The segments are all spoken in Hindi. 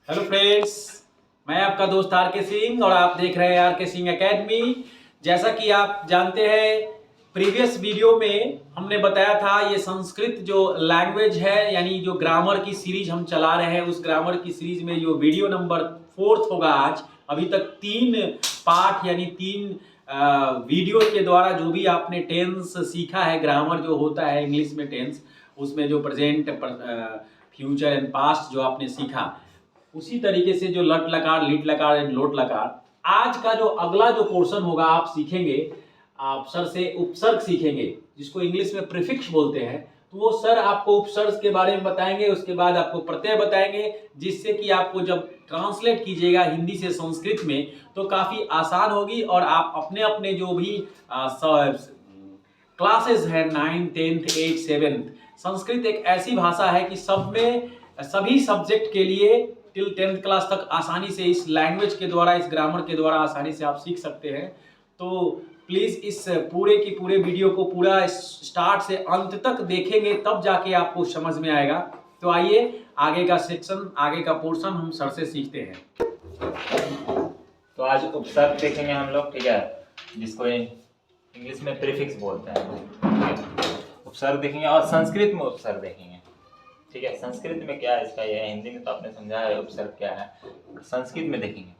हेलो फ्रेंड्स, मैं आपका दोस्त आर के सिंह और आप देख रहे हैं आर के सिंह एकेडमी। जैसा कि आप जानते हैं, प्रीवियस वीडियो में हमने बताया था ये संस्कृत जो लैंग्वेज है यानी जो ग्रामर की सीरीज हम चला रहे हैं, उस ग्रामर की सीरीज में जो वीडियो नंबर 4 होगा आज। अभी तक 3 पार्ट यानी 3 वीडियो के द्वारा जो भी आपने टेंस सीखा है, ग्रामर जो होता है इंग्लिश में टेंस, उसमें जो प्रेजेंट, फ्यूचर एंड पास्ट जो आपने सीखा, उसी तरीके से जो लट लकार, लिट लकार एंड लोट लकार, आज का जो अगला जो पोर्शन होगा आप सीखेंगे, आप सर से उपसर्ग सीखेंगे जिसको इंग्लिश में प्रीफिक्स बोलते हैं। तो वो सर आपको उपसर्ग के बारे में बताएंगे, उसके बाद आपको प्रत्यय बताएंगे, जिससे कि आपको जब ट्रांसलेट कीजिएगा हिंदी से संस्कृत में तो काफ़ी आसान होगी और आप अपने अपने जो भी क्लासेस हैं 9th 10th 8th 7th, Sanskrit एक ऐसी भाषा है कि सब में सभी सब्जेक्ट के लिए टिल 10th क्लास तक आसानी से इस लैंग्वेज के द्वारा, इस ग्रामर के द्वारा आसानी से आप सीख सकते हैं। तो प्लीज़ इस पूरे की पूरे वीडियो को पूरा स्टार्ट से अंत तक देखेंगे, तब जाके आपको समझ में आएगा। तो आइए आगे का सेक्शन, आगे का पोर्शन हम सर से सीखते हैं। तो आज उपसर्ग देखेंगे हम लोग, ठीक है, जिसको इंग्लिश में प्रीफिक्स बोलते हैं। उपसर्ग देखेंगे और संस्कृत में उपसर्ग देखेंगे, ठीक है। संस्कृत में क्या है इसका, ये हिंदी में तो आपने समझा है उपसर्ग क्या है, संस्कृत में देखेंगे।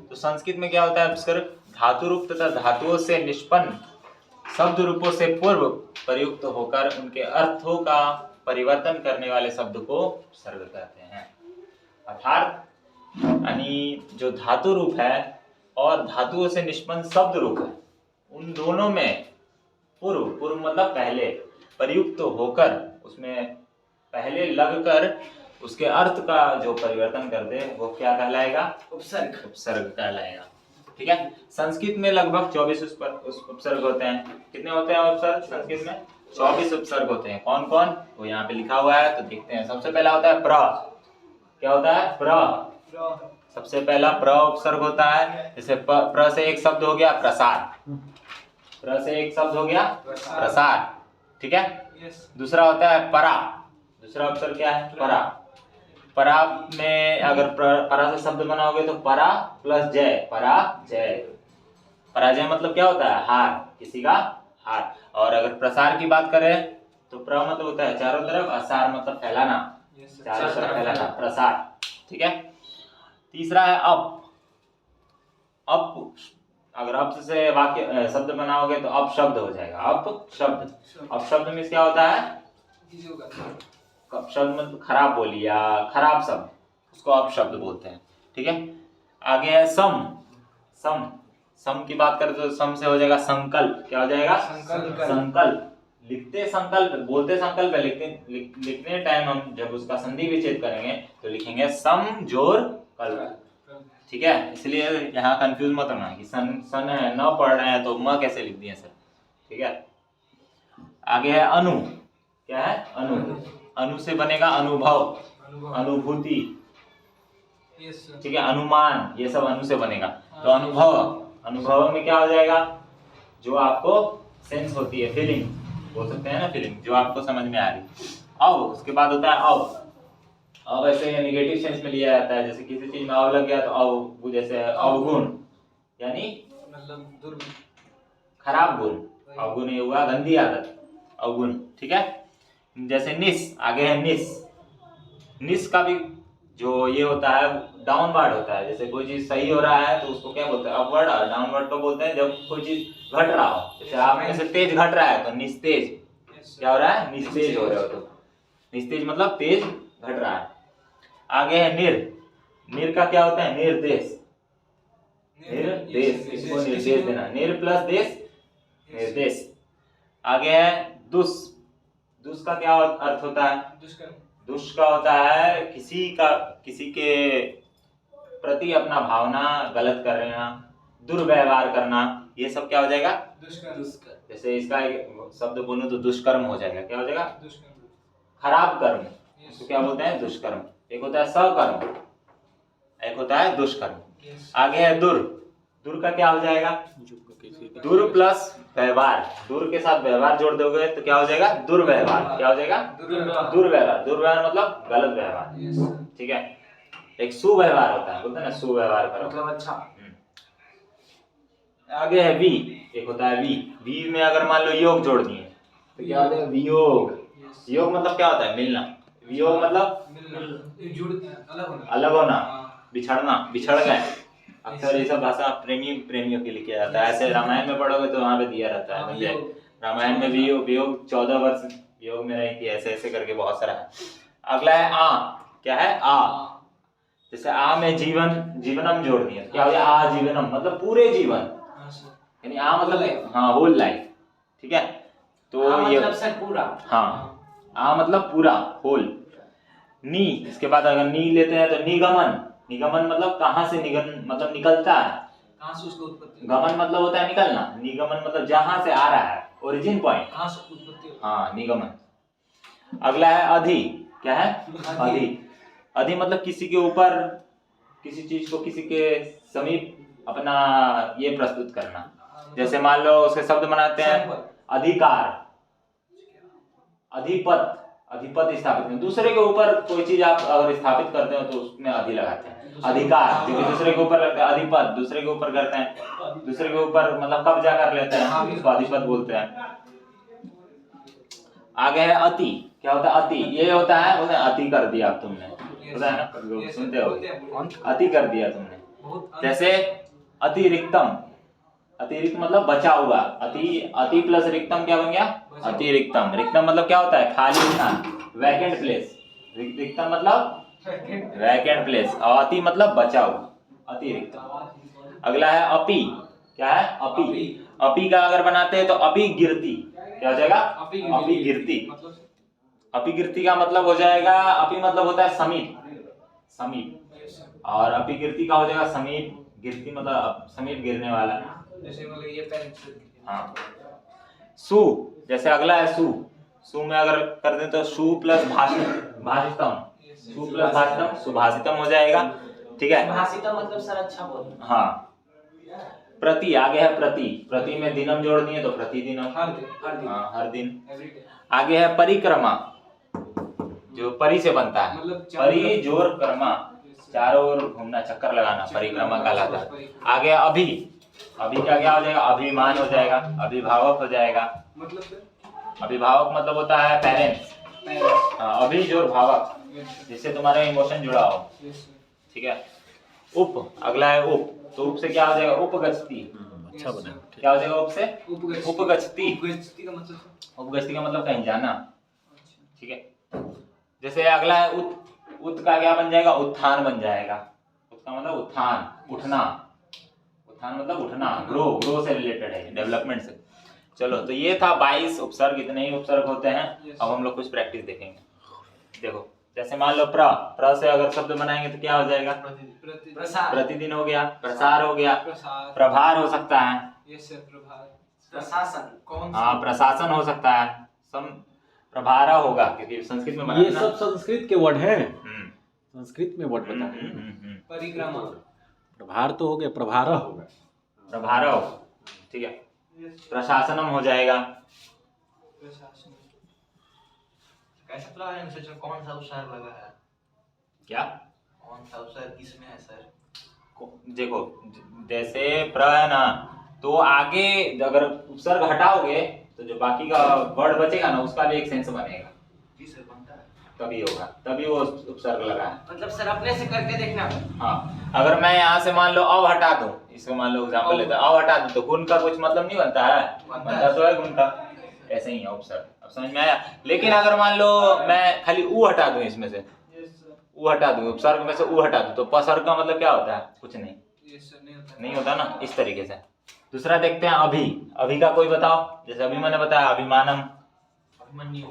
तो संस्कृत में क्या होता है उपसर्ग, धातु रूप तथा धातुओं से निष्पन्न शब्द रूपों से पूर्व प्रयुक्त होकर उनके अर्थों का परिवर्तन करने वाले शब्द को उपसर्ग कहते हैं। अर्थात यानी जो धातु रूप है और धातुओं से निष्पन्न शब्द रूप है, उन दोनों में पूर्व मतलब पहले प्रयुक्त होकर, उसमें पहले लगकर उसके अर्थ का जो परिवर्तन कर दे वो क्या कहलाएगा, उपसर्ग कहलाएगा, ठीक है। संस्कृत में लगभग 24 उपसर्ग होते हैं। कितने होते हैं उपसर्ग संस्कृत में? 24 उपसर्ग होते हैं। कौन कौन, वो यहाँ पे लिखा हुआ है, तो देखते हैं। सबसे पहला होता है प्र। क्या होता है? प्र। सबसे पहला प्र उपसर्ग होता है। जैसे प्र से एक शब्द हो गया प्रसाद, प्र से एक शब्द हो गया प्रसाद, ठीक है। दूसरा होता है परा। दूसरा उपसर्ग क्या है? परा। परा में अगर परा से शब्द बनाओगे तो परा प्लस जय, पराजय। पराजय मतलब क्या होता है? हार, किसी का हार। और अगर प्रसार की बात करें तो प्र मतलब होता है चारों तरफ, असार मतलब फैलाना, चारों तरफ फैलाना, प्रसार, ठीक है। तीसरा है अप। अप अगर अप से वाक्य शब्द बनाओगे तो अप शब्द हो जाएगा, अप शब्द। अप शब्द में क्या होता है? शब्द मतलब खराब बोली या खराब शब्द, उसको अप शब्द बोलते हैं, ठीक है। आगे है सम। सम की बात करें तो सम से हो जाएगा संकल्प। क्या हो जाएगा? संकल्प। लिखते संकल्प, बोलते संकल्प है, लिखने टाइम हम जब उसका संधि विच्छेद करेंगे तो लिखेंगे सम जोर कल्प, ठीक है। इसलिए यहाँ कंफ्यूज मत होना कि सन है, न पढ़ रहे हैं तो म कैसे लिख दिए सर, ठीक है। आगे है अनु। क्या है? अनु। अनु से बनेगा अनुभव, अनुभूति, ठीक है, अनुमान, ये सब अनु से बनेगा। तो अनुभव, अनुभव में क्या हो जाएगा? जो आपको सेंस होती है, फीलिंग बोल सकते हैं ना, फीलिंग जो आपको समझ में आ रही। अव, उसके बाद होता है अव। अव ऐसे नेगेटिव सेंस में लिया जाता है, जैसे किसी चीज में अव लग गया तो अव, जैसे अवगुण यानी मतलब खराब गुण, अवगुण ये हुआ गंदी आदत, अवगुण, ठीक है। जैसे निस, आगे है निस। निस का भी जो ये होता है डाउनवर्ड होता है। जैसे कोई चीज सही हो रहा है तो उसको क्या बोलते हैं? अपवर्ड। और डाउनवर्ड को बोलते हैं जब कोई चीज घट रहा हो, जैसे आप में से तेज घट रहा है तो निस्तेज। क्या हो रहा है? निस्तेज हो रहे हो, तो निस्तेज मतलब तेज घट रहा है। आगे है निर। निर का क्या होता है? निर्देश। निर्देश, इसको निर्देश देना, निर प्लस देश, निर्देश। आगे है दुस। दुस का क्या अर्थ होता है? दुष् का होता है किसी के प्रति अपना भावना गलत कर लेना, दुर्व्यवहार करना, ये सब क्या हो जाएगा? दुष्कर्म। जैसे इसका एक शब्द बोलूं तो दुष्कर्म हो जाएगा। क्या हो जाएगा? खराब कर्म, इसको क्या बोलते हैं? दुष्कर्म। एक होता है सकर्म, एक होता है दुष्कर्म। आगे है दुर। दुर का क्या हो जाएगा? दुर प्लस व्यवहार, दुर के साथ व्यवहार जोड़ दोगे तो क्या हो जाएगा? दुर्व्यवहार। क्या हो जाएगा? दुर्व्यवहार। दुर्व्यवहार मतलब गलत व्यवहार, ठीक है। एक सुव्यवहार होता है, बोलते हैं ना सुव्यवहार करो। मतलब अच्छा। आगे है वी, एक होता है वी। वी में अगर मान लो योग जोड़ दिए तो क्या होता है वियोग। योग मतलब क्या होता है मिलना। वियोग मतलब अलग होना, बिछड़ना, बिछड़ गए। अक्सर ये सब भाषा प्रेमियों के लिए किया जाता है। ऐसे रामायण में पढ़ोगे तो वहां पे दिया रहता है मुझे, रामायण में भी वियोग 14 वर्ष वियोग में रही थी, ऐसे ऐसे करके बहुत सारा है। अगला है आ, क्या है आ। जैसे आ में जीवनम जोड़ दिया, क्या हो गया आजीवनम, मतलब पूरे जीवन, यानी आ मतलब हाँ होल लाइफ, ठीक है। तो ये मतलब सर पूरा, हाँ आ मतलब पूरा होल। नी, इसके बाद अगर नी लेते हैं तो निगमन। निगमन मतलब कहाँ से मतलब निकलता है, कहाँ से उसकी उत्पत्ति, गमन मतलब होता है निकलना, निगमन मतलब जहां से आ रहा है, ओरिजिन पॉइंट, कहाँ से उत्पत्ति। हाँ निगमन। अगला है अधि, क्या है अधि। अधि मतलब किसी के ऊपर, किसी चीज को किसी के समीप अपना ये प्रस्तुत करना। जैसे मान लो उसके शब्द बनाते हैं अधिकार, अधिपत, अधिपत स्थापित करना। दूसरे के ऊपर कोई चीज आप अगर स्थापित करते हो तो उसमें अधि लगाते हैं। अधिकार क्योंकि दूसरे के ऊपर लगता है, अधिपत दूसरे के ऊपर करते हैं, दूसरे के ऊपर मतलब कब्जा कर लेते हैं, उसको अधिपत बोलते हैं। आगे है अति, क्या होता है अति, ये होता है अति कर दिया तुमने, होता है ना, सुनते हो अति कर दिया तुमने। जैसे अतिरिक्तम, अतिरिक्त मतलब बचा हुआ, अति प्लस रिक्तम क्या बन गया अतिरिक्तम। रिक्तम मतलब क्या होता है खाली स्थान, वैकेंट प्लेस। रिक्तम मतलब वैकेंट प्लेस, और अति मतलब बचा हुआ, अतिरिक्तम। अगला है अपि, क्या है अपि। अपि का अगर बनाते हैं तो अपि गिरती, क्या हो जाएगा अपि गिरती। अपि गिरती का मतलब हो जाएगा, अपि मतलब होता है समीप, समीप, और अपि गिरती का हो जाएगा समीप, गिरती मतलब समीप गिरने वाला, जैसे मतलब ये पेन। हाँ। सु, जैसे अगला है सु। सु में अगर कर दें तो सु प्लस भाषितम, सु प्लस भाषितम सुभाषितम हो जाएगा, ठीक है। सुभाषितम मतलब सर अच्छा बोल। हाँ। प्रति, आगे है प्रति। प्रति में दिनम जोड़ दिए तो प्रतिदिनम, हर दिन, हर दिन, हाँ हर दिन। आगे है परिक्रमा, जो परि से बनता है, मतलब परि जोर कर्मा, चारों ओर घूमना, चक्कर लगाना, परिक्रमा कहलाता है। आगे अभि, अभि का क्या हो जाएगा अभिमान हो जाएगा, अभिभावक हो जाएगा। मतलब अभिभावक मतलब होता है पेरेंट्स, अभि जोर भावक, जिससे तुम्हारा इमोशन जुड़ा हो, ठीक है। उप, अगला है उप, तो उप से क्या हो जाएगा उपगछति, अच्छा बना, क्या हो जाएगा उप से उपगछति। उपगछति का मतलब, उपगछति का मतलब कहीं जाना, ठीक है। जैसे अगला है उत का क्या बन जाएगा उत्थान बन जाएगा। उत का मतलब उत्थान, उठना, उत्थान मतलब उठना, ग्रो से रिलेटेड है, डेवलपमेंट से। चलो तो ये था 22 उपसर्ग, इतने ही उपसर्ग होते हैं। अब हम लोग कुछ प्रैक्टिस देखेंगे। देखो जैसे मान लो प्र से अगर शब्द बनाएंगे तो क्या हो जाएगा प्रतिदिन हो गया, प्रसार हो गया, प्रभार हो सकता है, प्रशासन, कौन हाँ प्रशासन हो सकता है, प्रभारा होगा क्योंकि संस्कृत में ये सब संस्कृत के वर्ड हैं। संस्कृत में वर्ड बता है। परिक्रमा, प्रभार तो हो गया, प्रभारा होगा, प्रभारा हो, ठीक है। प्रशासनम हो जाएगा। कैसे पता है सर कौन सा उपसर्ग लगा है? क्या कौन सा उपसर्ग किसमें है सर? देखो जैसे प्र है ना, तो आगे अगर उपसर्ग हटाओगे तो जो बाकी का वर्ड बचेगा ना उसका भी एक सेंस बनेगा, जी सर बनता है, तभी होगा, तभी वो उपसर्ग लगा है। मतलब सर अपने से करके देखना। हाँ अगर मैं यहाँ से मान लो अव हटा दूं, इसको मान लो एग्जांपल लेते हैं, अव हटा दूं तो गुण का कुछ मतलब नहीं बनता है, बनता तो है गुण का, ऐसे ही है उपसर्ग। अब समझ में आया। लेकिन अगर मान लो मैं खाली उ हटा दूं, इसमें से उ हटा दूं, उपसर्ग में से उ हटा दूं, तो पसर्ग का मतलब क्या होता है कुछ नहीं होता ना, इस तरीके से। दूसरा देखते हैं अभी, अभी का कोई बताओ। जैसे अभी मैंने बताया अभिमानम, अभिमन्यु,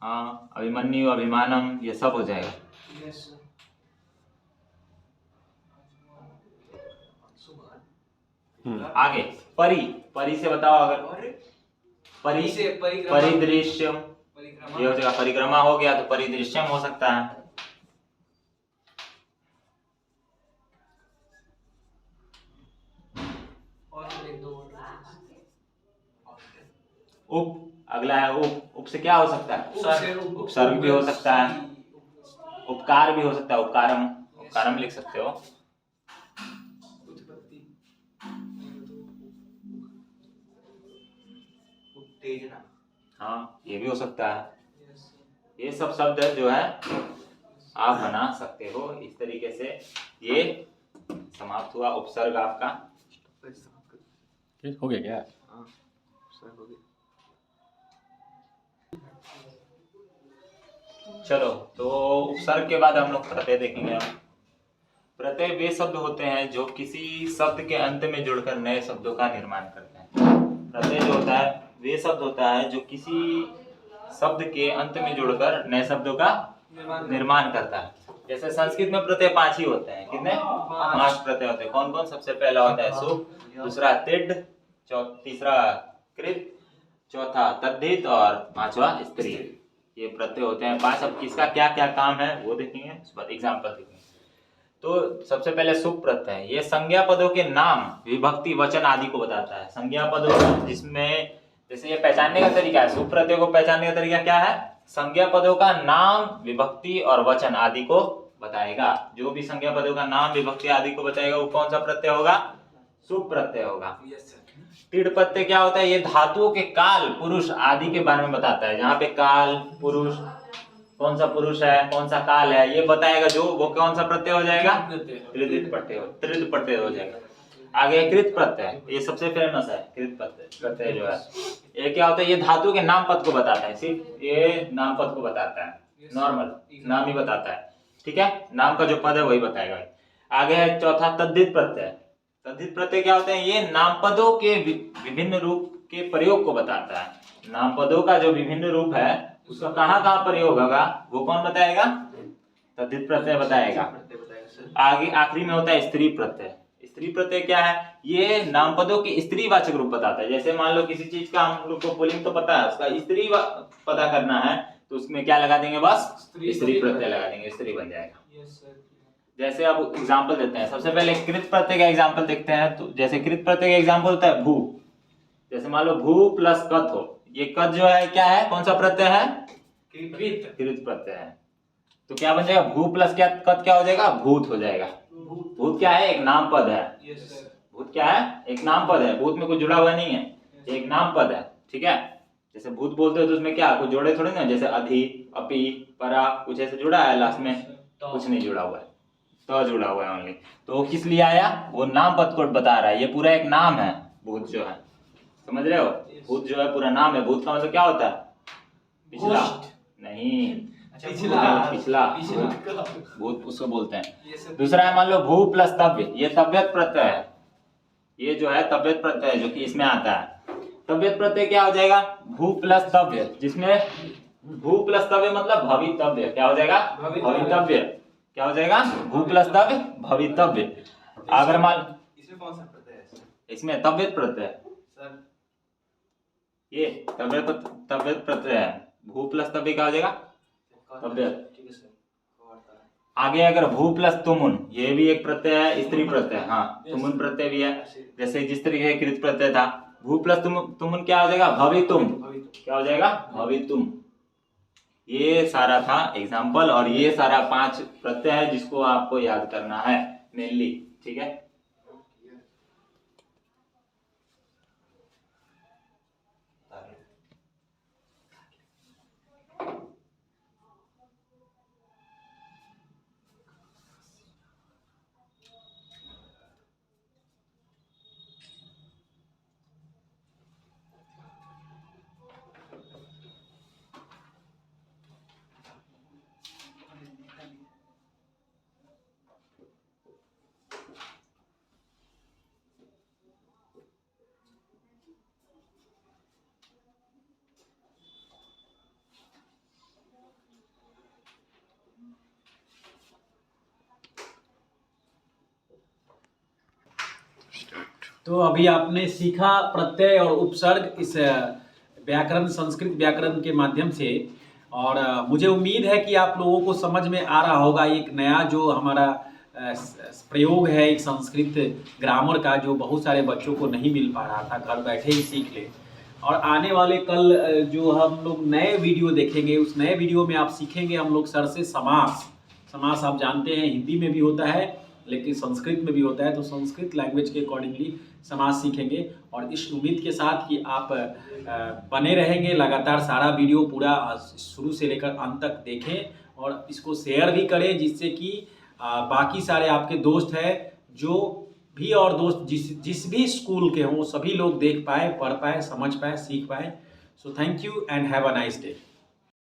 हाँ अभिमन्यु, अभिमानम, ये सब हो जाएगा। आगे परि, परि से बताओ अगर परि से परिदृश्यम, ये हो जाएगा, परिक्रमा हो गया तो परिदृश्यम हो सकता है। उप, अगला है उप से क्या हो सकता है उपसर्ग भी हो सकता है, उपकार भी हो सकता है, उपकारम कारण लिख सकते हो। उत्तेजना। हाँ, ये भी हो सकता है। ये सब शब्द जो है आप बना सकते हो इस तरीके से। ये समाप्त हुआ उपसर्ग आपका। हो गया क्या? हाँ, सर हो गया। चलो, तो उपसर्ग के बाद हम लोग प्रत्यय देखेंगे। प्रत्यय वे शब्द होते हैं जो किसी शब्द के अंत में जुड़कर नए शब्दों का निर्माण करते हैं। प्रत्यय जो होता है वे शब्द होता है जो किसी शब्द के अंत में जुड़कर नए शब्दों का निर्माण करता है। जैसे संस्कृत में प्रत्यय 5 ही होते हैं। कितने? 5 प्रत्यय होते हैं। कौन कौन? सबसे पहला होता है सुप, दूसरा तिड, तीसरा कृत, चौथा तद्धित और पांचवा स्त्री। ये प्रत्यय होते हैं 5। अब किसका क्या क्या काम है वो देखेंगे, उसके बाद एग्जाम्पल देखेंगे। तो सबसे पहले सुप प्रत्यय, ये संज्ञा पदों के नाम, विभक्ति, वचन आदि को बताता है। संज्ञा पदों जिसमें जैसे ये पहचानने का तरीका है, सुप प्रत्यय को पहचानने का तरीका क्या है? संज्ञा पदों का नाम, विभक्ति और वचन आदि को बताएगा। जो भी संज्ञा पदों का नाम, विभक्ति आदि को बताएगा वो कौन सा प्रत्यय होगा? सुप प्रत्यय होगा। तीड प्रत्यय क्या होता है? ये धातुओं के काल, पुरुष आदि के बारे में बताता है। जहाँ पे काल, पुरुष, कौन सा पुरुष है, कौन सा काल है, ये बताएगा। जो वो कौन सा प्रत्यय हो जाएगा? त्रिदित प्रत्यय हो जाएगा। आगे कृत प्रत्यय, ये सबसे फेमस है। कृत प्रत्यय जो है ये क्या होता है? ये धातु के नाम पद को बताता है। सिर्फ ये नाम पद को बताता है, नॉर्मल नाम ही बताता है। ठीक है, नाम का जो पद है वही बताएगा। आगे है चौथा तद्धित प्रत्यय। तद्धित प्रत्यय क्या होते हैं? ये नाम पदों के विभिन्न रूप के प्रयोग को बताता है। नाम पदों का जो विभिन्न रूप है उसका कहाँ कहाँ प्रयोग होगा वो कौन बताएगा? तद्धित प्रत्यय बताएगा। आगे आखिरी में होता है स्त्री प्रत्यय। स्त्री प्रत्यय क्या है? ये नाम पदों के स्त्रीवाचक रूप बताता है। जैसे मान लो किसी चीज का हम लोग को पुल्लिंग तो पता है, उसका स्त्री पता करना है तो उसमें क्या लगा देंगे? बस स्त्री प्रत्यय लगा देंगे, स्त्री बन जाएगा। जैसे अब एग्जाम्पल देते हैं। सबसे पहले कृत प्रत्यय का एग्जाम्पल देखते हैं। तो जैसे कृत प्रत्यय का एग्जाम्पल होता है भू। जैसे मान लो भू प्लस कत हो, ये कत जो है क्या है? कौन सा प्रत्यय है? कृत प्रत्यय है। तो क्या बन जाएगा? भू प्लस क्या कत क्या हो जाएगा? भूत हो जाएगा। भूत क्या है? एक नाम पद है। भूत क्या है? एक नाम पद है। भूत में कुछ जुड़ा हुआ नहीं है, एक नाम पद है। ठीक है, जैसे भूत बोलते हो तो उसमें क्या कुछ जोड़े थोड़े ना, जैसे अधि, अपि, परा, कुछ ऐसे जुड़ा है, लास्ट में कुछ नहीं जुड़ा हुआ है, तो जुड़ा हुआ है ओनली। तो किस लिए आया? वो नाम पद को बता रहा है। ये पूरा एक नाम है भूत जो है, समझ रहे हो? भूत जो है पूरा नाम है। भूत का मतलब क्या होता है? पिछला नहीं, पिछला भूत उसको बोलते हैं। दूसरा है मान लो भू प्लस तव्य, ये तव्यत प्रत्यय है। ये जो है तव्यत प्रत्यय है जो कि इसमें आता है। तव्यत प्रत्यय क्या हो जाएगा? भू प्लस तव्य, जिसमें भू प्लस तव्य मतलब भवितव्य। क्या हो जाएगा? भवितव्य। क्या हो जाएगा? भू प्लस तव्य भवितव्य। अगर मान इसमें कौन सा प्रत्यय है? इसमें तव्यत प्रत्यय सर ये तव्यत प्रत्यय है। भू प्लस तव्य क्या हो जाएगा? तव्यत। ठीक है सर। आगे अगर भू प्लस तुमुन, ये भी एक प्रत्यय है, स्त्री प्रत्यय। हाँ, तुमुन प्रत्यय भी है। जैसे जिस तरीके से कृत प्रत्यय था, भू प्लस तुमुन क्या हो जाएगा? भवितुम। क्या हो जाएगा? भवितुम। ये सारा था एग्जाम्पल, और ये सारा 5 प्रत्यय है जिसको आपको याद करना है मेनली। ठीक है, तो अभी आपने सीखा प्रत्यय और उपसर्ग इस व्याकरण, संस्कृत व्याकरण के माध्यम से। और मुझे उम्मीद है कि आप लोगों को समझ में आ रहा होगा एक नया जो हमारा प्रयोग है एक संस्कृत ग्रामर का, जो बहुत सारे बच्चों को नहीं मिल पा रहा था, घर बैठे ही सीख ले। और आने वाले कल जो हम लोग नए वीडियो देखेंगे, उस नए वीडियो में आप सीखेंगे हम लोग सर से समास। समास आप जानते हैं हिंदी में भी होता है लेकिन संस्कृत में भी होता है, तो संस्कृत लैंग्वेज के अकॉर्डिंगली समास सीखेंगे। और इस उम्मीद के साथ कि आप बने रहेंगे, लगातार सारा वीडियो पूरा शुरू से लेकर अंत तक देखें और इसको शेयर भी करें, जिससे कि बाकी सारे आपके दोस्त हैं जो भी और दोस्त जिस भी स्कूल के हों, सभी लोग देख पाए, पढ़ पाए, समझ पाए, सीख पाए। So thank you and have a nice day.